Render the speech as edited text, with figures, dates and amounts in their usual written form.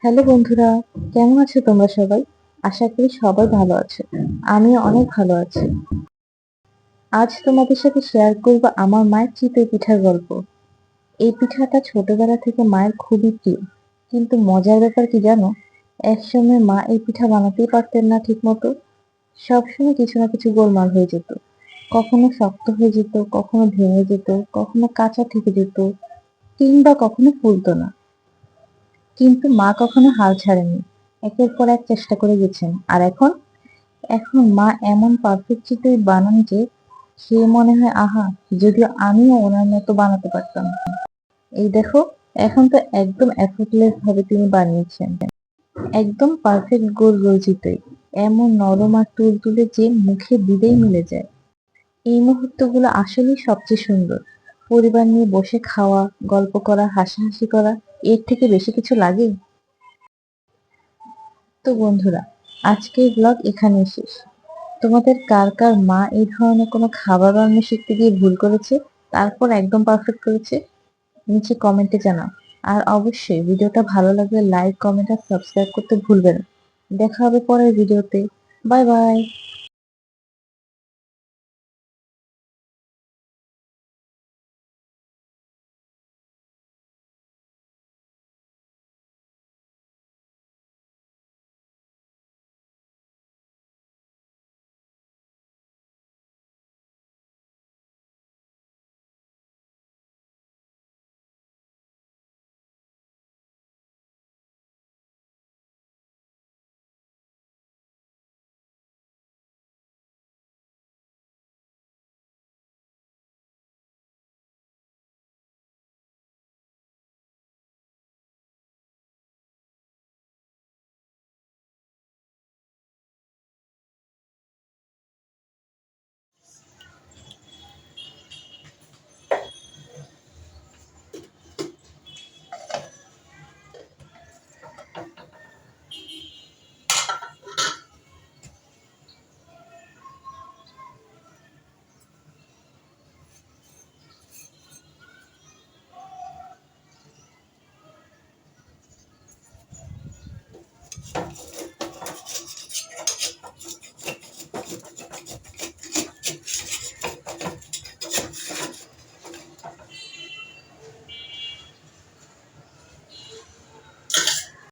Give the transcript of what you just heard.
Hello বন্ধুরা, কেমন আছো তোমরা সবাই? আশা করি সবাই ভালো আছো। আমিও অনেক ভালো আছি। আজ তোমাদের সাথে শেয়ার করব আমার মায়ের চিতই পিঠার গল্প। এই পিঠাটা ছোটবেলা থেকে মায়ের খুবই প্রিয়। কিন্তু মজার ব্যাপার কি জানো? একসময় মা এই পিঠা বানাতেই পারতেন না ঠিক মতো। সবসময় কিছু না কিছু গোলমাল হয়ে যেত। কখনো শক্ত হয়ে যেত, কখনো ভেঙে যেত, কখনো কাঁচা থেকে যেত, কিংবা কখনো ফুলতো না। কিন্তু মা কখনো হাল ছাড়েননি। একের পর এক চেষ্টা করে গেছেন। আর এখন এখন মা এমন পারফেক্ট চিতই বানান যে খেয়ে মনে হয় আহা, যদিও আমিও ওনার মতো বানাতে পারতাম। এই দেখো, এখন তো একদম এফোর্টলেস ভাবে তিনি বানিয়েছেন। একদম পারফেক্ট গোল গোল চিতই। এমন নরম আর তুলতুলে যে মুখে দিলেই মিলে যায়। এই মুহূর্তগুলো আসলেই সবচেয়ে সুন্দর। পরিবার নিয়ে বসে খাওয়া, গল্প করা, হাসাহাসি করা, এর থেকে বেশি কিছু লাগে? তো বন্ধুরা, আজকের ব্লগ এখানেই শেষ। তোমাদের কার কার মা এই ধরনের কোনো খাবার বানানো শিখতে গিয়ে ভুল করেছে, তারপর একদম পারফেক্ট করেছে? নিচে কমেন্টে জানাও। আর অবশ্যই ভিডিওটা ভালো লাগলে লাইক, কমেন্ট আর সাবস্ক্রাইব করতে ভুলবে না। দেখা হবে পরের ভিডিওতে। Bye bye.